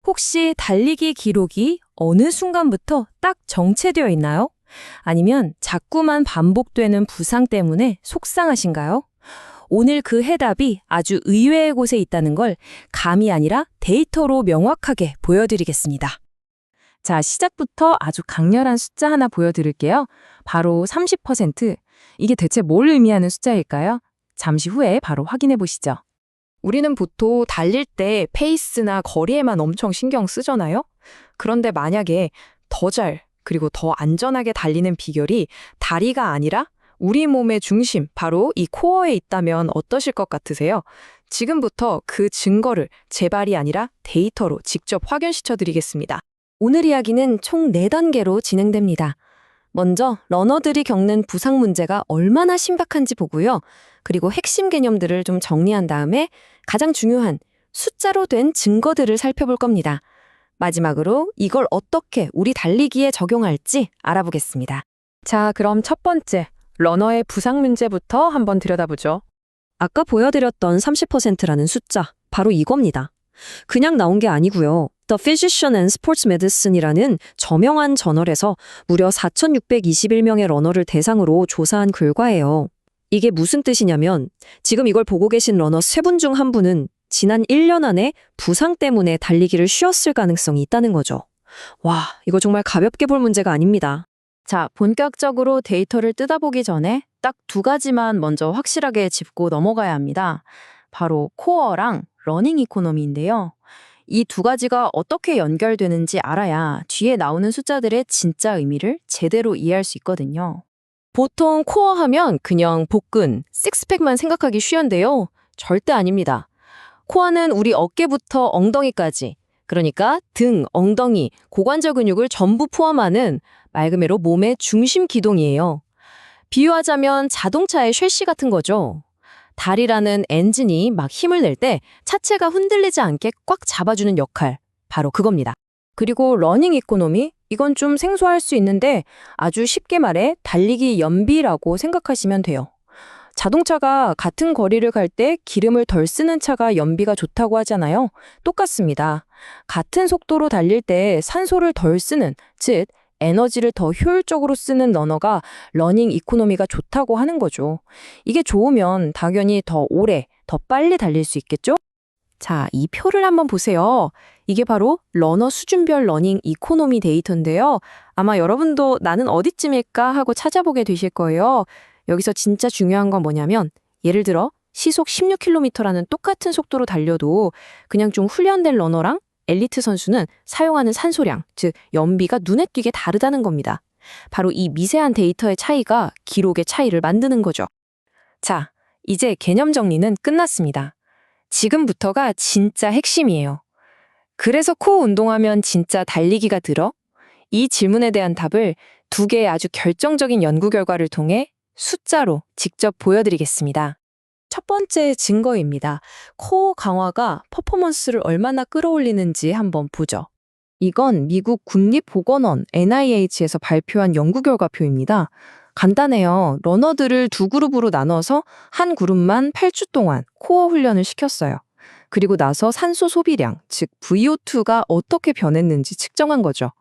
혹시 달리기 기록이 어느 순간부터 딱 정체되어 있나요? 아니면 자꾸만 반복되는 부상 때문에 속상하신가요? 오늘 그 해답이 아주 의외의 곳에 있다는 걸 감이 아니라 데이터로 명확하게 보여드리겠습니다. 자, 시작부터 아주 강렬한 숫자 하나 보여드릴게요. 바로 30%. 이게 대체 뭘 의미하는 숫자일까요? 잠시 후에 바로 확인해 보시죠. 우리는 보통 달릴 때 페이스나 거리에만 엄청 신경 쓰잖아요? 그런데 만약에 그리고 더 안전하게 달리는 비결이 다리가 아니라 우리 몸의 중심, 바로 이 코어에 있다면 어떠실 것 같으세요? 지금부터 그 증거를 제 발이 아니라 데이터로 직접 확인시켜 드리겠습니다. 오늘 이야기는 총 4단계로 진행됩니다. 먼저 러너들이 겪는 부상 문제가 얼마나 심각한지 보고요. 그리고 핵심 개념들을 좀 정리한 다음에 가장 중요한 숫자로 된 증거들을 살펴볼 겁니다. 마지막으로 이걸 어떻게 우리 달리기에 적용할지 알아보겠습니다. 자, 그럼 첫 번째, 러너의 부상 문제부터 한번 들여다보죠. 아까 보여드렸던 30%라는 숫자, 바로 이겁니다. 그냥 나온 게 아니고요. The Physician and Sports Medicine이라는 저명한 저널에서 무려 4,621명의 러너를 대상으로 조사한 결과예요. 이게 무슨 뜻이냐면 지금 이걸 보고 계신 러너 3분 중 1분은 지난 1년 안에 부상 때문에 달리기를 쉬었을 가능성이 있다는 거죠. 와, 이거 정말 가볍게 볼 문제가 아닙니다. 자, 본격적으로 데이터를 뜯어보기 전에 딱 2가지만 먼저 확실하게 짚고 넘어가야 합니다. 바로 코어랑 러닝 이코노미인데요. 이 2가지가 어떻게 연결되는지 알아야 뒤에 나오는 숫자들의 진짜 의미를 제대로 이해할 수 있거든요. 보통 코어 하면 그냥 복근, 식스팩만 생각하기 쉬운데요. 절대 아닙니다. 코어는 우리 어깨부터 엉덩이까지, 그러니까 등, 엉덩이, 고관절 근육을 전부 포함하는 말 그대로 몸의 중심 기동이에요. 비유하자면 자동차의 셰시 같은 거죠. 다리라는 엔진이 막 힘을 낼 때 차체가 흔들리지 않게 꽉 잡아주는 역할, 바로 그겁니다. 그리고 러닝 이코노미, 이건 좀 생소할 수 있는데 아주 쉽게 말해 달리기 연비라고 생각하시면 돼요. 자동차가 같은 거리를 갈 때 기름을 덜 쓰는 차가 연비가 좋다고 하잖아요. 똑같습니다. 같은 속도로 달릴 때 산소를 덜 쓰는, 즉 에너지를 더 효율적으로 쓰는 러너가 러닝 이코노미가 좋다고 하는 거죠. 이게 좋으면 당연히 더 오래, 더 빨리 달릴 수 있겠죠? 자, 이 표를 한번 보세요. 이게 바로 러너 수준별 러닝 이코노미 데이터인데요. 아마 여러분도 나는 어디쯤일까 하고 찾아보게 되실 거예요. 여기서 진짜 중요한 건 뭐냐면 예를 들어 시속 16km라는 똑같은 속도로 달려도 그냥 좀 훈련된 러너랑 엘리트 선수는 사용하는 산소량, 즉 연비가 눈에 띄게 다르다는 겁니다. 바로 이 미세한 데이터의 차이가 기록의 차이를 만드는 거죠. 자, 이제 개념 정리는 끝났습니다. 지금부터가 진짜 핵심이에요. 그래서 코어 운동하면 진짜 달리기가 들어? 이 질문에 대한 답을 2개의 아주 결정적인 연구 결과를 통해 숫자로 직접 보여드리겠습니다. 첫 번째 증거입니다. 코어 강화가 퍼포먼스를 얼마나 끌어올리는지 한번 보죠. 이건 미국 국립보건원 NIH에서 발표한 연구 결과표입니다. 간단해요. 러너들을 2그룹으로 나눠서 한 그룹만 8주 동안 코어 훈련을 시켰어요. 그리고 나서 산소 소비량, 즉 VO2가 어떻게 변했는지 측정한 거죠.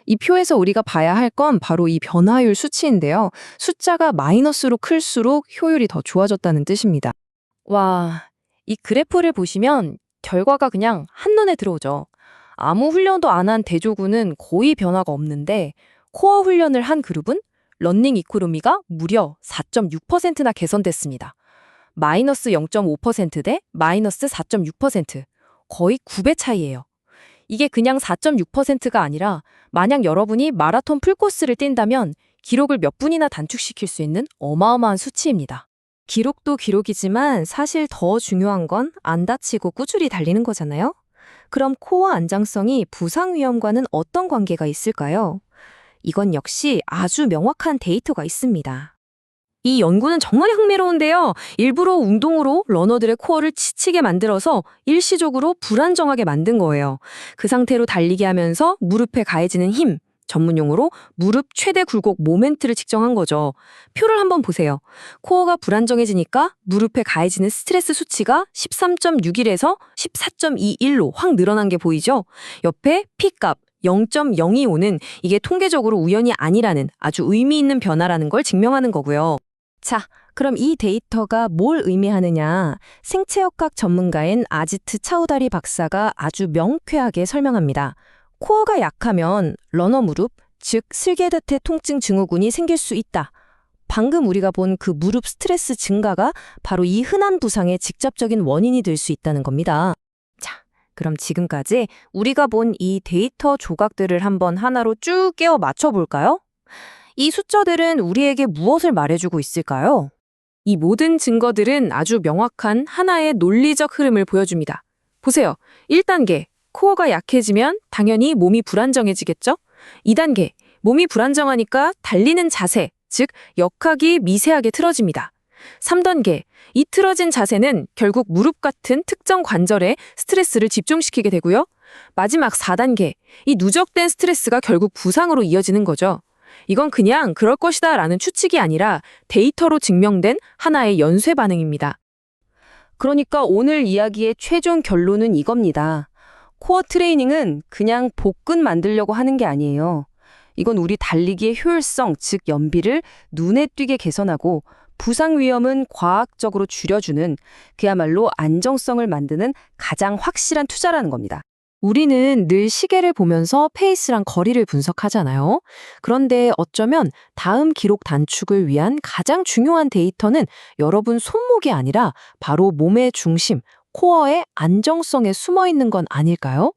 이 표에서 우리가 봐야 할 건 바로 이 변화율 수치인데요. 숫자가 마이너스로 클수록 효율이 더 좋아졌다는 뜻입니다. 와, 이 그래프를 보시면 결과가 그냥 한눈에 들어오죠. 아무 훈련도 안 한 대조군은 거의 변화가 없는데 코어 훈련을 한 그룹은 러닝 이코노미가 무려 4.6%나 개선됐습니다. 마이너스 0.5% 대 마이너스 4.6%, 거의 9배 차이예요. 이게 그냥 4.6%가 아니라 만약 여러분이 마라톤 풀코스를 뛴다면 기록을 몇 분이나 단축시킬 수 있는 어마어마한 수치입니다. 기록도 기록이지만 사실 더 중요한 건 안 다치고 꾸준히 달리는 거잖아요? 그럼 코어 안정성이 부상 위험과는 어떤 관계가 있을까요? 이건 역시 아주 명확한 데이터가 있습니다. 이 연구는 정말 흥미로운데요. 일부러 운동으로 러너들의 코어를 지치게 만들어서 일시적으로 불안정하게 만든 거예요. 그 상태로 달리게 하면서 무릎에 가해지는 힘, 전문 용어로 무릎 최대 굴곡 모멘트를 측정한 거죠. 표를 한번 보세요. 코어가 불안정해지니까 무릎에 가해지는 스트레스 수치가 13.61에서 14.21로 확 늘어난 게 보이죠? 옆에 P값 0.025는 이게 통계적으로 우연이 아니라는 아주 의미 있는 변화라는 걸 증명하는 거고요. 자, 그럼 이 데이터가 뭘 의미하느냐? 생체역학 전문가인 아지트 차우다리 박사가 아주 명쾌하게 설명합니다. 코어가 약하면 러너 무릎, 즉 슬개듯의 통증 증후군이 생길 수 있다. 방금 우리가 본 그 무릎 스트레스 증가가 바로 이 흔한 부상의 직접적인 원인이 될 수 있다는 겁니다. 자, 그럼 지금까지 우리가 본 이 데이터 조각들을 한번 하나로 쭉 깨워 맞춰볼까요? 이 숫자들은 우리에게 무엇을 말해주고 있을까요? 이 모든 증거들은 아주 명확한 하나의 논리적 흐름을 보여줍니다. 보세요. 1단계, 코어가 약해지면 당연히 몸이 불안정해지겠죠? 2단계, 몸이 불안정하니까 달리는 자세, 즉 역학이 미세하게 틀어집니다. 3단계, 이 틀어진 자세는 결국 무릎 같은 특정 관절에 스트레스를 집중시키게 되고요. 마지막 4단계, 이 누적된 스트레스가 결국 부상으로 이어지는 거죠. 이건 그냥 그럴 것이다 라는 추측이 아니라 데이터로 증명된 하나의 연쇄 반응입니다. 그러니까 오늘 이야기의 최종 결론은 이겁니다. 코어 트레이닝은 그냥 복근 만들려고 하는 게 아니에요. 이건 우리 달리기의 효율성, 즉 연비를 눈에 띄게 개선하고 부상 위험은 과학적으로 줄여주는 그야말로 안정성을 만드는 가장 확실한 투자라는 겁니다. 우리는 늘 시계를 보면서 페이스랑 거리를 분석하잖아요. 그런데 어쩌면 다음 기록 단축을 위한 가장 중요한 데이터는 여러분 손목이 아니라 바로 몸의 중심, 코어의 안정성에 숨어 있는 건 아닐까요?